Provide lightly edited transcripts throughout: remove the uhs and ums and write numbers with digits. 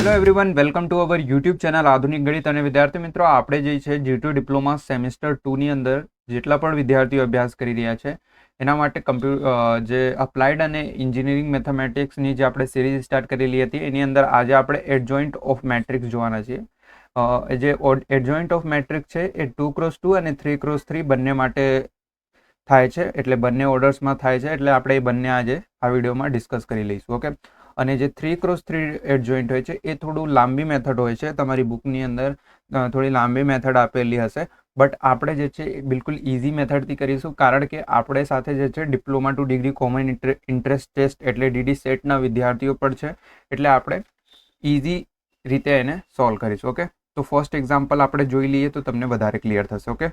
Hello everyone, welcome to our YouTube channel આધુનિક ગણિત. અને વિદ્યાર્થી મિત્રો, આપણે જે છે G2 ડિપ્લોમા સેમિસ્ટર 2 ની અંદર જેટલા પણ વિદ્યાર્થીઓ અભ્યાસ કરી રહ્યા છે એના માટે જે અપ્લાઇડ અને એન્જિનિયરિંગ મેથેમેટિક્સની જે આપણે સિરીઝ સ્ટાર્ટ કરેલી હતી એની અંદર આજે આપણે એડજોઇન્ટ ઓફ મેટ્રિક્સ જોવાના છીએ. જે એડજોઇન્ટ ઓફ મેટ્રિક્સ છે એ 2x2 અને 3x3 બંને માટે થાય છે, એટલે બંને ઓર્ડર્સમાં થાય છે, એટલે આપણે એ બંને આજે આ વિડીયોમાં ડિસ્કસ કરી લઈશું. ઓકે, અને જે 3x3 એડજોઇન્ટ હોય છે એ થોડું લાંબી મેથડ હોય છે. તમારી બુકની અંદર થોડી લાંબી મેથડ આપેલી હશે, બટ આપણે જે છે બિલકુલ ઇઝી મેથડથી કરીશું, કારણ કે આપણે સાથે જે છે diploma to degree common entrance test એટલે DD સેટના વિદ્યાર્થીઓ પણ છે, એટલે આપણે ઇઝી રીતે એને સોલ્વ કરીશું. ઓકે, તો ફર્સ્ટ એક્ઝામ્પલ આપણે જોઈ લઈએ તો તમને વધારે ક્લિયર થશે. Okay,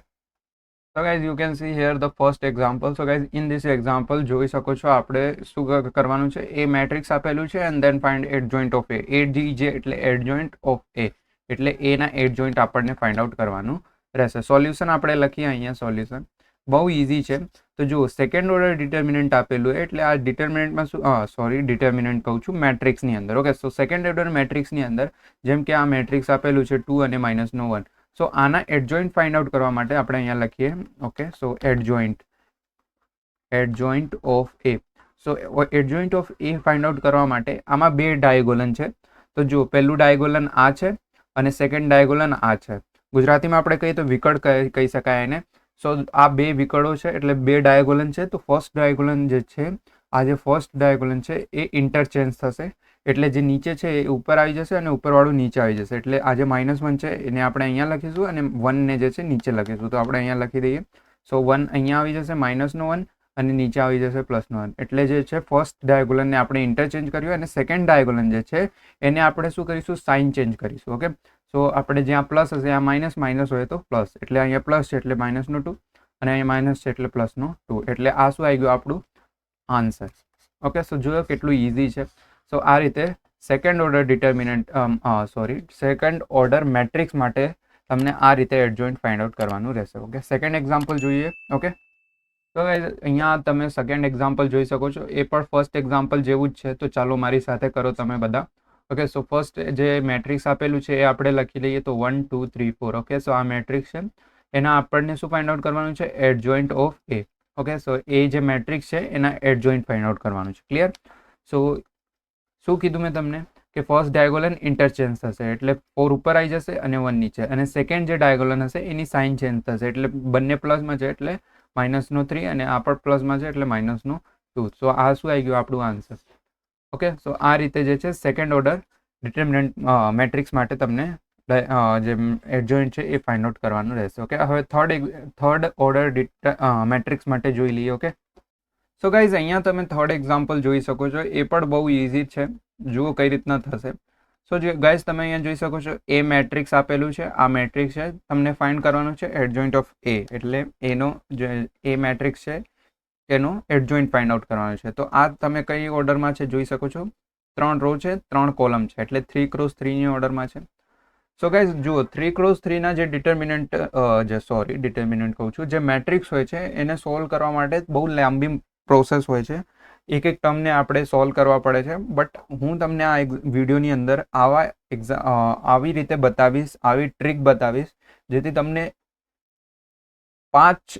so guys, you can see here the first example. So guys, in this example જોઈ શકો છો આપણે શું કરવાનું છે, એ મેટ્રિક્સ આપેલું છે and then find adjoint of A. ADJ એટલે adjoint of A, એટલે A ના adjoint આપણને ફાઇન્ડ આઉટ કરવાનું રહેશે. સોલ્યુશન આપણે લખીએ અહીંયા. સોલ્યુશન બહુ ઇઝી છે. તો જુઓ, સેકન્ડ ઓર્ડર ડિટર્મિનન્ટ આપેલું એટલે આ ડિટર્મિનન્ટમાં ડિટર્મિનન્ટ કહું છું મેટ્રિક્સની અંદર. ઓકે, સો સેકન્ડ ઓર્ડર મેટ્રિક્સની અંદર જેમ કે આ મેટ્રિક્સ આપેલું છે 2 અને -1. સો આના એડજોઇન્ટ ફાઇન્ડ આઉટ કરવા માટે આપણે અહીંયા લખીએ. Okay, so adjoint of A. So adjoint of A find out કરવા માટે આમાં બે ડાયગોનલ છે. તો જો પહેલું ડાયગોનલ આ છે અને સેકન્ડ ડાયગોનલ આ છે. ગુજરાતીમાં આપણે કહીએ તો વિકળ કહી શકાય એને. સો આ બે વિકળો છે એટલે બે ડાયગોનલ છે. તો ફર્સ્ટ ડાયગોનલ જે છે, આ જે ફર્સ્ટ ડાયગોનલ છે એ ઇન્ટરચેન્જ થશે, એટલે જે નીચે છે એ ઉપર આવી જશે અને ઉપરવાળું નીચે આવી જશે. એટલે આ જે -1 છે એને આપણે અહીંયા લખીશું અને 1 ને જે છે નીચે લખીશું. તો આપણે અહીંયા લખી દઈએ. સો 1 અહીંયા આવી જશે -1 અને નીચે આવી જશે +1. એટલે જે છે ફર્સ્ટ ડાયગોનલને આપણે ઇન્ટરચેન્જ કર્યું અને સેકન્ડ ડાયગોનલ જે છે એને આપણે શું કરીશું, સાઇન ચેન્જ કરીશું. ઓકે, સો આપણે જ્યાં પ્લસ હશે આ માઇનસ હોય તો પ્લસ, એટલે અહીંયા પ્લસ છે એટલે -2 અને અહીંયા માઇનસ છે એટલે +2. એટલે આ શું આવી ગયું આપણું આન્સર. ઓકે, સો જોયો કેટલું ઇઝી છે. સો આ રીતે second order second order matrix માટે તમને આ રીતે એડજોઇન્ટ ફાઇન્ડ આઉટ કરવાનું રહેશે. ઓકે, સેકન્ડ એક્ઝામ્પલ જોઈએ. ઓકે, તો અહીંયા તમે સેકન્ડ એક્ઝામ્પલ જોઈ શકો છો, એ પણ ફર્સ્ટ એક્ઝામ્પલ જેવું જ છે. તો ચાલો મારી સાથે કરો તમે બધા. ઓકે, સો ફર્સ્ટ જે મેટ્રિક્સ આપેલું છે એ આપણે લખી લઈએ. તો 1 2 3 4. ઓકે, સો આ મેટ્રિક્સ છે, એના આપણને શું ફાઇન્ડ આઉટ કરવાનું છે, એડજોઇન્ટ ઓફ એ. ઓકે, સો એ જે મેટ્રિક્સ છે એના એડજોઇન્ટ ફાઇન્ડ આઉટ કરવાનું છે. ક્લિયર? સો શું કીધું મેં તમને કે ફર્સ્ટ ડાયગોનલ ઇન્ટરચેન્જ થશે, એટલે 4 ઉપર આવી જશે અને 1 નીચે, અને સેકન્ડ જે ડાયગોનલ હશે એની સાઇન ચેન્જ થશે, એટલે બંને પ્લસમાં છે એટલે -3 અને આ પણ પ્લસમાં છે એટલે -2. સો આ શું આવી ગયું આપણું આન્સર. ઓકે, સો આ રીતે જે છે સેકન્ડ ઓર્ડર ડિટર્મિનન્ટ મેટ્રિક્સ માટે તમને જે એડજોઇન્ટ છે એ ફાઇન્ડ આઉટ કરવાનું રહેશે. ઓકે, હવે થર્ડ ઓર્ડર મેટ્રિક્સ માટે જોઈ લઈએ. ઓકે, સો ગાઈઝ, અહીંયા તમે થર્ડ એક્ઝામ્પલ જોઈ શકો છો, એ પણ બહુ ઇઝી છે. જુઓ કઈ રીતના થશે. સો ગાઈઝ, તમે અહીંયા જોઈ શકો છો એ મેટ્રિક્સ આપેલું છે, આ મેટ્રિક્સ છે, તમને ફાઇન્ડ કરવાનું છે એડજોઇન્ટ ઓફ એ, એટલે એનો જે એ મેટ્રિક્સ છે એનો એડજોઇન્ટ ફાઇન્ડ આઉટ કરવાનો છે. તો આ તમે કઈ ઓર્ડરમાં છે જોઈ શકો છો, 3 રો છે 3 કોલમ છે, એટલે 3x3 ની ઓર્ડરમાં છે. સો ગાઈઝ જુઓ, 3x3 ના જે ડિટર્મિનન્ટ કહું છું, જે મેટ્રિક્સ હોય છે એને સોલ્વ કરવા માટે બહુ લાંબી પ્રોસેસ હોય છે. એક ટર્મને આપણે સોલ્વ કરવા પડે છે, બટ હું તમને આ વિડીયોની અંદર આવી રીતે બતાવીશ, આવી ટ્રીક બતાવીશ, જેથી તમને 5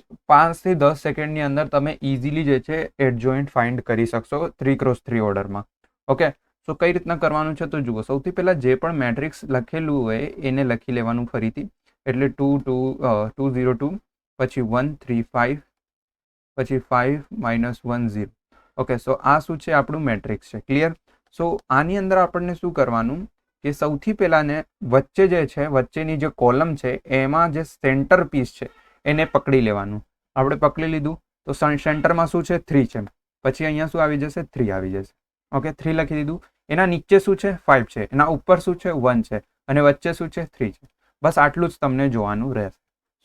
થી 10 સેકન્ડની અંદર તમે ઇઝીલી જે છે એડજોઇન્ટ ફાઇન્ડ કરી શકશો 3x3 ઓર્ડરમાં. ઓકે, સો કઈ રીતના કરવાનું છે તો જુઓ, સૌથી પહેલાં જે પણ મેટ્રિક્સ લખેલું હોય એને લખી લેવાનું ફરીથી. એટલે 2 2 0 2, પછી 1 3 5, પછી 5 -1 0. ઓકે, સો આ શું છે આપણું મેટ્રિક્સ છે. ક્લિયર? સો આની અંદર આપણને શું કરવાનું કે સૌથી પહેલાં ને વચ્ચે જે છે, વચ્ચેની જે કોલમ છે એમાં જે સેન્ટર પીસ છે એને પકડી લેવાનું. આપણે પકડી લીધું તો સેન્ટરમાં શું છે, 3 છે, પછી અહીંયા શું આવી જશે, 3 આવી જશે. ઓકે, 3 લખી દીધું. એના નીચે શું છે, 5 છે, એના ઉપર શું છે, 1 છે, અને વચ્ચે શું છે, 3 છે. બસ આટલું જ તમને જોવાનું રહેશે.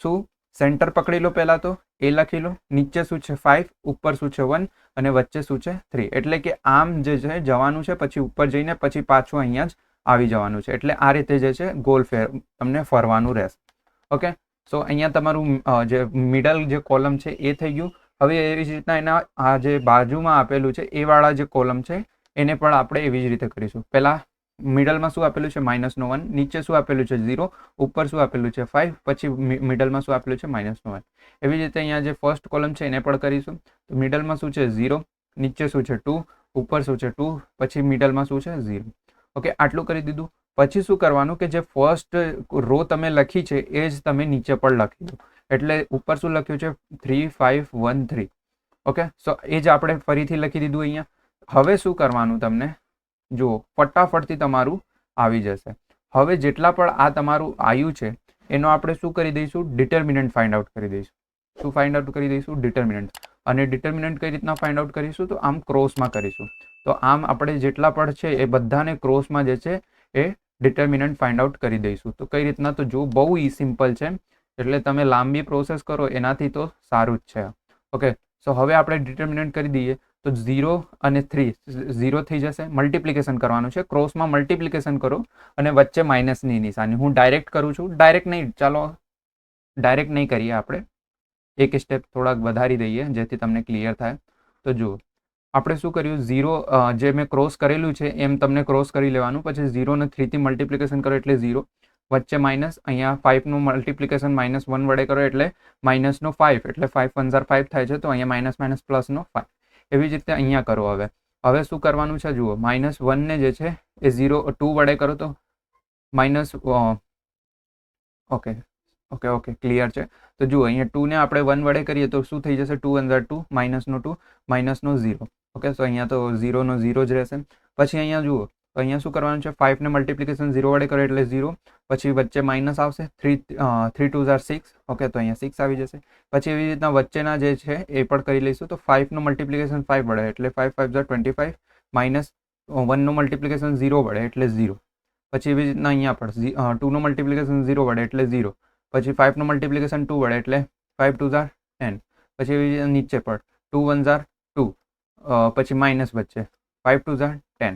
શું સેન્ટર પકડી લો, પહેલાં તો એ લખી લો, નીચે શું છે 5, ઉપર શું છે 1 અને વચ્ચે શું છે 3. એટલે કે આમ જે છે જવાનું છે, પછી ઉપર જઈને પછી પાછું અહીંયા જ આવી જવાનું છે. એટલે આ રીતે જે છે ગોલ તમને ફરવાનું રહેશે. ઓકે, સો અહીંયા તમારું જે મિડલ જે કોલમ છે એ થઈ ગયું. હવે એવી જ રીતના એના આ જે બાજુમાં આપેલું છે એ વાળા જે કોલમ છે એને પણ આપણે એવી જ રીતે કરીશું. પહેલાં મિડલમાં શું આપેલું છે -1, નીચે શું આપેલું છે 0, ઉપર શું આપેલું છે 5, પછી મિડલમાં શું આપેલું છે -1. એવી જ રીતે અહીંયા જે ફર્સ્ટ કોલમ છે એને પણ કરીશું. તો મિડલમાં શું છે 0, નીચે શું છે 2, ઉપર શું છે 2, પછી મિડલમાં શું છે 0. ઓકે, આટલું કરી દીધું. પછી શું કરવાનું કે જે ફર્સ્ટ રો તમે લખી છે એ જ તમે નીચે પણ લખી દો. એટલે ઉપર શું લખ્યું છે 3 5 1 3. ઓકે, સો એ જ આપણે ફરીથી લખી દીધું અહીંયા. હવે શું કરવાનું તમને જુઓ, ફટાફટથી તમારું આવી જશે. હવે જેટલા પણ આ તમારું આવ્યું છે એનો આપણે શું કરી દઈશું, ડિટર્મિનન્ટ ફાઇન્ડ આઉટ કરી દઈશું. શું ફાઇન્ડ આઉટ કરી દઈશું, ડિટર્મિનન્ટ. અને ડિટર્મિનન્ટ કઈ રીતના ફાઇન્ડ આઉટ કરીશું, તો આમ ક્રોસમાં કરીશું. તો આમ આપણે જેટલા પણ છે એ બધાને ક્રોસમાં જે છે એ ડિટર્મિનન્ટ ફાઇન્ડ આઉટ કરી દઈશું. તો કઈ રીતના, તો જો બહુ સિમ્પલ છે, એટલે તમે લાંબી પ્રોસેસ કરો એનાથી તો સારું જ છે. ઓકે, સો હવે આપણે ડિટર્મિનન્ટ કરી દઈએ. તો 0 અને 3 0 થઈ જશે. મલ્ટિપ્લિકેશન કરવાનું છે, ક્રોસમાં મલ્ટિપ્લિકેશન કરો અને વચ્ચે માઇનસની નિશાની. હું ડાયરેક્ટ કરું છું, ડાયરેક્ટ નહીં, ચાલો ડાયરેક્ટ નહીં કરીએ, આપણે એક સ્ટેપ થોડાક વધારી દઈએ જેથી તમને ક્લિયર થાય. તો જુઓ, આપણે શું કર્યું, 0 જે મેં ક્રોસ કરેલું છે એમ તમને ક્રોસ કરી લેવાનું. પછી 0 ને 3 થી મલ્ટિપ્લિકેશન કરો એટલે 0, વચ્ચે માઇનસ. અહીંયા 5નું મલ્ટિપ્લિકેશન -1 વડે કરો એટલે -5, એટલે 5 1 5 થાય છે. તો અહીંયા માઇનસ માઇનસ પ્લસનો 5. એવી જ રીતે અહીંયા કરો. હવે શું કરવાનું છે જુઓ, -1 ને જે છે એ 2 વડે કરો તો માઇનસ. ઓકે, ક્લિયર છે. તો જુઓ, અહીંયા 2 ને આપણે 1 વડે કરીએ તો શું થઈ જશે, 2 1 2, -2, -નો 0. ઓકે, તો અહીંયા તો 0 નો 0 જ રહેશે. પછી અહીંયા જુઓ, તો અહીંયા શું કરવાનું છે, 5 ને મલ્ટિપ્લિકેશન 0 વડે કરો એટલે 0, પછી વચ્ચે માઇનસ આવશે. 3 2 6. ઓકે, તો અહીંયા 6 આવી જશે. પછી એવી રીતના વચ્ચેના જે છે એ પણ કરી લઈશું. તો 5 નું મલ્ટિપ્લિકેશન 5 વડે એટલે 5 5 25, -1 નું મલ્ટિપ્લિકેશન 0 વડે એટલે 0. પછી એવી રીતના અહીંયા પણ 2 નું મલ્ટિપ્લિકેશન 0 વડે એટલે 0. પછી 5 નું મલ્ટિપ્લિકેશન 2 વડે એટલે 5 2 10. પછી એવી રીતે નીચે પણ 2 1 2, પછી માઇનસ વચ્ચે 5 2 10.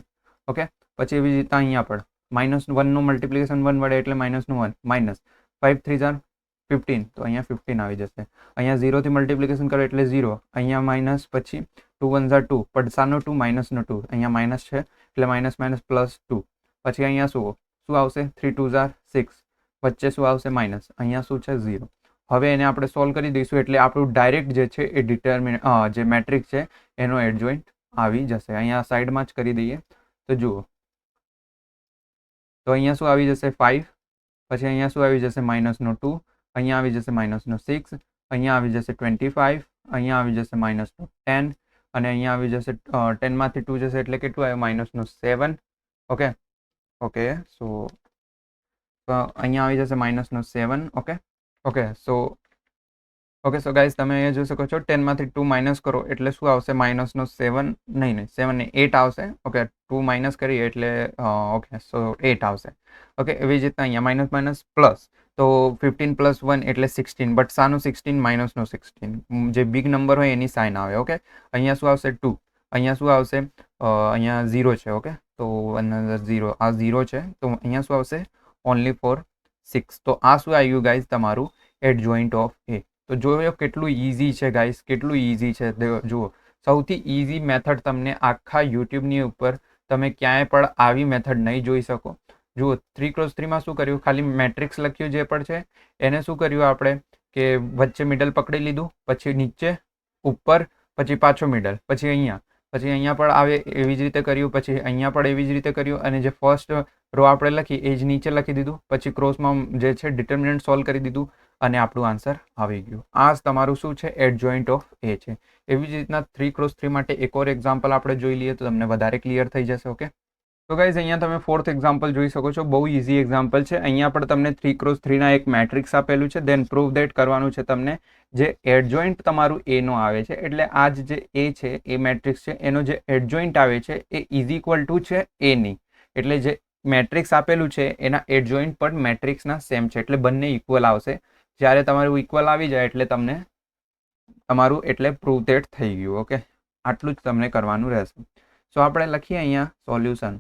ઓકે, પછી એવી રીતે અહીંયા પણ -1 નું મલ્ટિપ્લિકેશન 1 વડે એટલે -1, -5 3 15. તો અહીંયા 15 આવી જશે. અહીંયા 0 થી મલ્ટિપ્લિકેશન કરો એટલે 0, અહીંયા માઇનસ, પછી 2 1 2, પડસાનો 2 માઇનસનો 2, અહીંયા માઇનસ છે એટલે માઇનસ +2. પછી અહીંયા શું આવશે, 3 2 6, વચ્ચે શું આવશે માઇનસ, અહીંયા શું છે 0. હવે એને આપણે સોલ્વ કરી દઈશું એટલે આપણું ડાયરેક્ટ જે છે એ જે મેટ્રિક્સ છે એનો એડજોઇન્ટ આવી જશે. અહીંયા સાઈડમાં જ કરી દઈએ. તો જુઓ, તો અહીંયા શું આવી જશે 5, પછી અહીંયા શું આવી જશે -2, અહીંયા આવી જશે -6, અહીંયા આવી જશે 25, અહીંયા આવી જશે -10, અને અહીંયા આવી જશે 10 માંથી 2 જશે એટલે કેટલું આવ્યું, -7. ઓકે, સો અહીંયા આવી જશે -7. ઓકે, સો ગાઈઝ તમે અહીંયા જોઈ શકો છો, 10 માંથી 2 માઇનસ કરો એટલે શું આવશે, -7, નહીં 7 ને 8 આવશે. ઓકે, 2 માઇનસ કરીએ એટલે ઓકે, સો 8 આવશે. ઓકે, એવી જ રીતના અહીંયા માઇનસ પ્લસ, તો 15 + 1 એટલે 16, બટ સાનું 16 -નો 16, જે બિગ નંબર હોય એની સાઇન આવે. ઓકે, અહીંયા શું આવશે 2, અહીંયા શું આવશે, અહીંયા 0 છે. ઓકે, તો 0, આ 0 છે, તો અહીંયા શું આવશે, ઓનલી ફોર 6. તો આ શું આવ્યું ગાઈઝ, તમારું એડજોઇન્ટ ઓફ એ. તો જોયો કેટલું ઇઝી છે ગાઈઝ, કેટલું ઇઝી છે. જુઓ, સૌથી ઇઝી મેથડ તમને આખા યુટ્યુબની ઉપર તમે ક્યાંય પણ આવી મેથડ નહીં જોઈ શકો. જુઓ, 3x3માં શું કર્યું, ખાલી મેટ્રિક્સ લખ્યું જે પણ છે એને શું કર્યું આપણે કે વચ્ચે મિડલ પકડી લીધું, પછી નીચે, ઉપર, પછી પાછો મિડલ, પછી અહીંયા પણ આવે એવી જ રીતે કર્યું, પછી અહીંયા પણ એવી જ રીતે કર્યું, અને જે ફર્સ્ટ રો આપણે લખી એ જ નીચે લખી દીધું, પછી ક્રોસમાં જે છે ડિટર્મિનન્ટ સોલ્વ કરી દીધું, અને આપણું આન્સર આવી ગયું. આ જ તમારું શું છે, એડજોઇન્ટ ઓફ એ છે. એવી જ રીતના 3x3 માટે એક ઓર એક્ઝામ્પલ આપણે જોઈ લઈએ તો તમને વધારે ક્લિયર થઈ જશે. ઓકે, તો ગાઈઝ અહીંયા તમે 4th એક્ઝામ્પલ જોઈ શકો છો. બહુ ઇઝી એક્ઝામ્પલ છે. અહીંયા પણ તમને 3x3ના એક મેટ્રિક્સ આપેલું છે. દેન પ્રૂવ દેટ કરવાનું છે તમને, જે એડજોઇન્ટ તમારું એનો આવે છે, એટલે આ જે એ છે એ મેટ્રિક્સ છે, એનો જે એડજોઇન્ટ આવે છે એ = છે એની. એટલે જે મેટ્રિક્સ આપેલું છે એના એડજોઇન્ટ પણ મેટ્રિક્સના સેમ છે, એટલે બંને ઇક્વલ આવશે. જ્યારે તમારું ઇક્વલ આવી જાય એટલે તમને તમારું એટલે પ્રૂવ દેટ થઈ ગયું. ઓકે, આટલું જ તમને કરવાનું રહેશે. સો આપણે લખીએ અહીંયા સોલ્યુશન.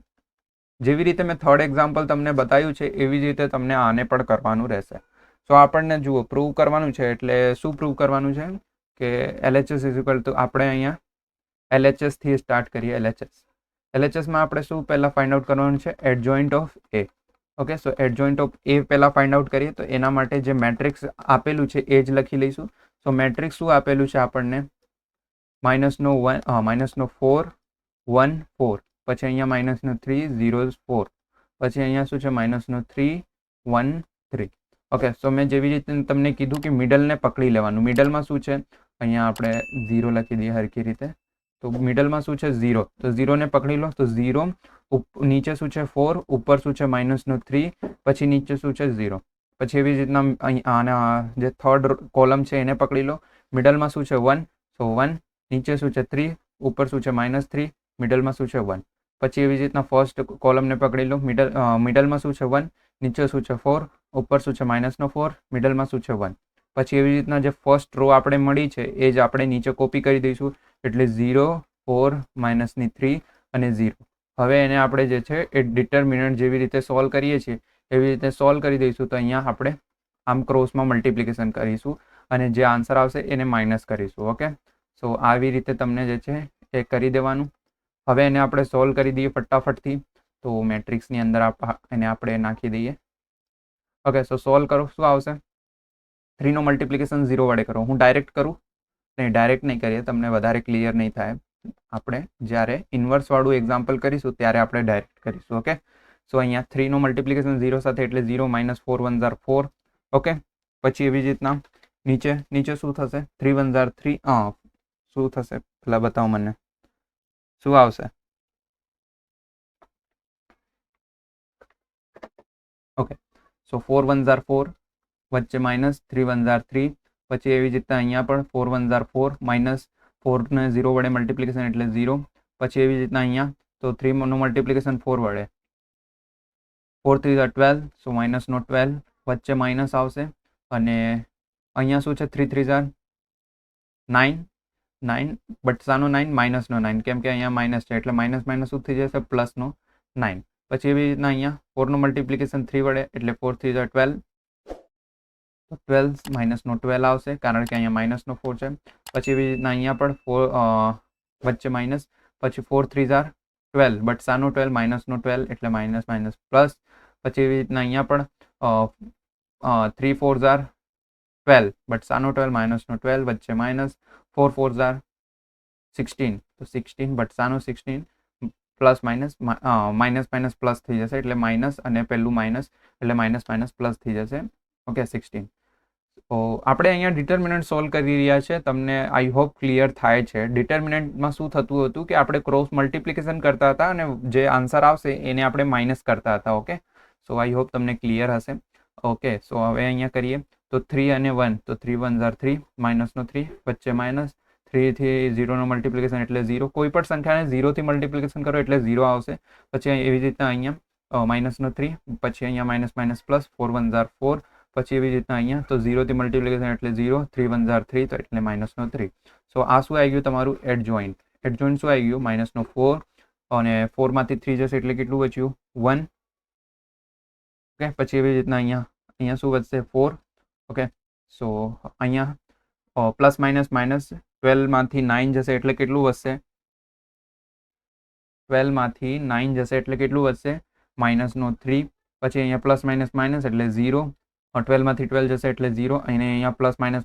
જેવી રીતે મેં 3rd એક્ઝામ્પલ તમને બતાવ્યું છે એવી જ રીતે તમને આને પણ કરવાનું રહેશે. સો આપણને જુઓ, પ્રૂવ કરવાનું છે, એટલે શું પ્રૂવ કરવાનું છે કે LHS = આપણે અહીંયા LHS થી સ્ટાર્ટ કરીએ. LHS એલએચએસમાં આપણે શું પહેલાં ફાઇન્ડ આઉટ કરવાનું છે? Adjoint of A. Okay, so adjoint of A પહેલાં ફાઇન્ડ આઉટ કરીએ તો એના માટે જે મેટ્રિક્સ આપેલું છે એ જ લખી લઈશું. સો મેટ્રિક્સ શું આપેલું છે આપણને? -4 1 4, પછી અહીંયા -3 0 4, પછી અહીંયા શું છે? -3 1 3. ઓકે, સો મેં જેવી રીતે તમને કીધું કે મિડલને પકડી લેવાનું. મિડલમાં શું છે? અહીંયા આપણે 0 લખી દઈએ હરખી રીતે. તો મિડલમાં શું છે? 0. તો 0ને પકડી લો. તો 0 નીચે શું છે? 4, ઉપર શું છે? -3, પછી નીચે શું છે? 0. પછી એવી રીતના આના જે થર્ડ કોલમ છે એને પકડી લો. મિડલમાં શું છે? 1. સો 1, નીચે શું છે? 3, ઉપર શું છે? -3, મિડલમાં શું છે? 1. પછી એવી રીતના ફર્સ્ટ કોલમને પકડી લો. મિડલમાં શું છે? 1, નીચે શું છે? 4, ઉપર શું છે? -4, મિડલમાં શું છે? 1. પછી એવી રીતના જે ફર્સ્ટ રો આપણે મળી છે એ જ આપણે નીચે કોપી કરી દઈશું. એટલે 0 4 -3 અને 0. હવે એને આપણે જે છે એ ડિટર્મિનન્ટ જેવી રીતે સોલ્વ કરીએ છીએ એવી રીતે સોલ્વ કરી દઈશું. તો અહીંયા આપણે આમ ક્રોસમાં મલ્ટિપ્લિકેશન કરીશું અને જે આન્સર આવશે એને માઇનસ કરીશું. ઓકે, સો આવી રીતે તમને જે છે એ કરી દેવાનું. હવે એને આપણે સોલ્વ કરી દઈએ ફટાફટથી. તો મેટ્રિક્સની અંદર એને આપણે નાખી દઈએ. ઓકે, સો સોલ્વ કરો. શું આવશે? 3નો મલ્ટિપ્લિકેશન 0 વડે કરો. હું ડાયરેક્ટ કરું? નહીં, ડાયરેક્ટ નહીં કરીએ, તમને વધારે ક્લિયર નહીં થાય. આપણે જ્યારે ઇન્વર્સવાળું એક્ઝામ્પલ કરીશું ત્યારે આપણે ડાયરેક્ટ કરીશું. ઓકે, સો અહીંયા 3નો મલ્ટિપ્લિકેશન 0 સાથે એટલે 0 -4 1 4. ઓકે, પછી એવી જ રીતના નીચે શું થશે? 3 1 3. શું થશે પેલા બતાવો મને, શું આવશે? ઓકે, સો 4 1 4, વચ્ચે -3 1 3. પછી એવી જ રીતના અહીંયા પણ 4 1 4, -4ને 0 વડે મલ્ટિપ્લિકેશન એટલે 0. પછી એવી રીતના અહીંયા તો 3નું મલ્ટિપ્લિકેશન 4 વડે, 4 3 12, સો -12, વચ્ચે માઇનસ આવશે. અને અહીંયા શું છે? 3 3 9, બટ સાનો 9 માઇનસનો 9, કેમ કે અહીંયા માઇનસ છે એટલે માઇનસ શું થઈ જશે? પ્લસનો 9. પછી એવી રીતના અહીંયા 4નું મલ્ટિપ્લિકેશન 3 વડે એટલે 4 3 12, 12 -12 આવશે કારણ કે અહીંયા -4 છે. પછી એવી રીતના અહીંયા પણ 4 વચ્ચે માઇનસ, પછી 4 3 12, બટ સાનો 12 -12 એટલે માઇનસ પ્લસ. પછી એવી રીતના અહીંયા પણ 3 4 12, બટ સાનો 12 -12, વચ્ચે માઇનસ. 4 4 16, તો 16, બટ સાનો 16, પ્લસ માઇનસ પ્લસ થઈ જશે એટલે માઇનસ અને પહેલું માઇનસ એટલે માઇનસ પ્લસ થઈ જશે. ઓકે, 16. તો આપણે અહીંયા ડિટર્મિનન્ટ સોલ્વ કરી રહ્યા છે. તમને આઈ હોપ ક્લિયર થાય છે. ડિટર્મિનન્ટમાં શું થતું હતું કે આપણે ક્રોસ મલ્ટિપ્લિકેશન કરતા હતા અને જે આન્સર આવશે એને આપણે માઇનસ કરતા હતા. ઓકે, સો આઈ હોપ તમને ક્લિયર હશે. ઓકે, સો હવે અહીંયા કરીએ તો 3 અને 1, તો 3 1 3, -3, વચ્ચે માઇનસ. 3 થી 0નો મલ્ટિપ્લિકેશન એટલે 0. કોઈ પણ સંખ્યાને 0થી મલ્ટિપ્લિકેશન કરો એટલે 0 આવશે. પછી એવી રીતના અહીંયા -3, પછી અહીંયા માઇનસ પ્લસ. 4 1 4, પછી એવી રીતના અહીંયા તો 0થી મલ્ટિપ્લિકેશન એટલે 0, 3 1 3, તો એટલે -3. સો આ શું આવી ગયું તમારું? એડજોઇન્ટ. એડજોઇન્ટ શું આવી ગયું? -4, અને 4માંથી 3 જશે એટલે કેટલું બચ્યું? 1. ઓકે, પછી એવી રીતના અહીંયા શું વધશે? 4. ઓકે, સો અહીંયા પ્લસ માઇનસ 12માંથી 9 જશે એટલે કેટલું વધશે? 12માંથી 9 જશે એટલે કેટલું વધશે? -3. પછી અહીંયા પ્લસ માઇનસ એટલે 0. 12માંથી 12 જશે એટલે 0. અને અહીંયા પ્લસ માઇનસ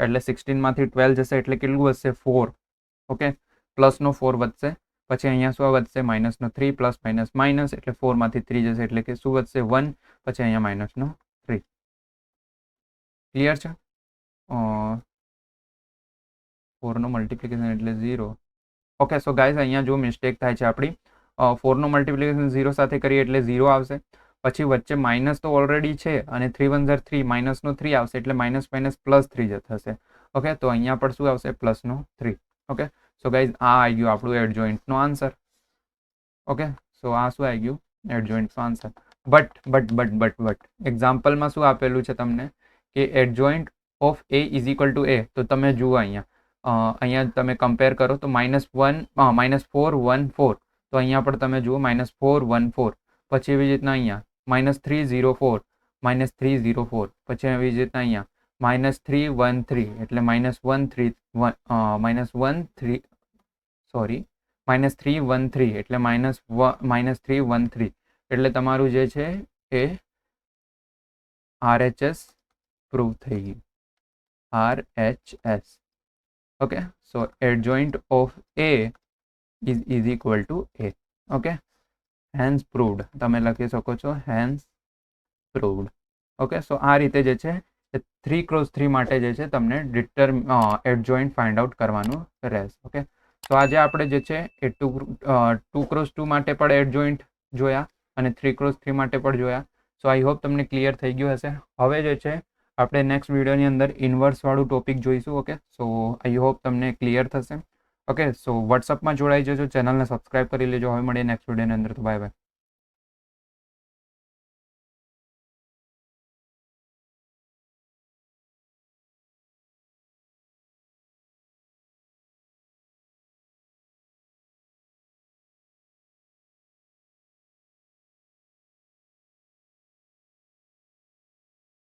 એટલે 16માંથી 12 જશે એટલે કેટલું વધશે? 4. ઓકે, પ્લસનો 4 વધશે. પછી અહીંયા શું વધશે? -3, પ્લસ માઇનસ એટલે 4માંથી 3 જશે એટલે કે શું વધશે? 1. પછી અહીંયા -3. ક્લિયર છે? 4નો મલ્ટિપ્લિકેશન એટલે 0. ઓકે, સો ગાઈઝ અહીંયા જો મિસ્ટેક થાય છે આપણી. 4નો મલ્ટિપ્લિકેશન 0 સાથે કરીએ એટલે 0 આવશે. પછી વચ્ચે માઇનસ તો ઓલરેડી છે અને 3 1 3, -3 આવશે એટલે માઇનસ પ્લસ 3 થશે. ઓકે, તો અહીંયા પણ શું આવશે? +3. ઓકે, સો ગાઈઝ આ આવી ગયું આપણું એડજોઇન્ટનો આન્સર. ઓકે, સો આ શું આવી ગયું? એડજોઇન્ટનો આન્સર. બટ એક્ઝામ્પલમાં શું આપેલું છે તમને કે એડજોઇન્ટ ઓફ A = A. તો તમે જુઓ અહીંયા તમે કમ્પેર કરો તો -4 1 4, તો અહીંયા પણ તમે જુઓ -4 1 4. પછી એવી રીતના અહીંયા -3 0 4, -3 0 4. પછી એવી રીતના અહીંયા -3 1 3 એટલે -1 3 1 -1 3, સોરી -313 એટલે -313 એટલે તમારું જે છે એ RHS પ્રૂવ થઈ ગયું. RHS. Okay, so adjoint of A is equal to A. Okay, hence proved તમે લખી શકો છો, હેન્સ પ્રૂવડ. ઓકે, સો આ રીતે જે છે 3x3 માટે જે છે તમને એડજોઇન્ટ ફાઇન્ડ આઉટ કરવાનું રહેશે. ઓકે, તો આજે આપણે જે છે એ 2x2 માટે પણ એડજોઇન્ટ જોયા અને 3x3 માટે પણ જોયા. સો આઈ હોપ તમને ક્લિયર થઈ ગયું હશે. હવે જે છે આપણે નેક્સ્ટ વિડીયોની અંદર ઇન્વર્સવાળું ટોપિક જોઈશું. ઓકે, સો આઈ હોપ તમને ક્લિયર થશે. ઓકે, સો વોટ્સઅપમાં જોડાઈ જજો, ચેનલને સબસ્ક્રાઈબ કરી લેજો. હવે મળીએ નેક્સ્ટ વિડીયોની અંદર. તો બાય બાય.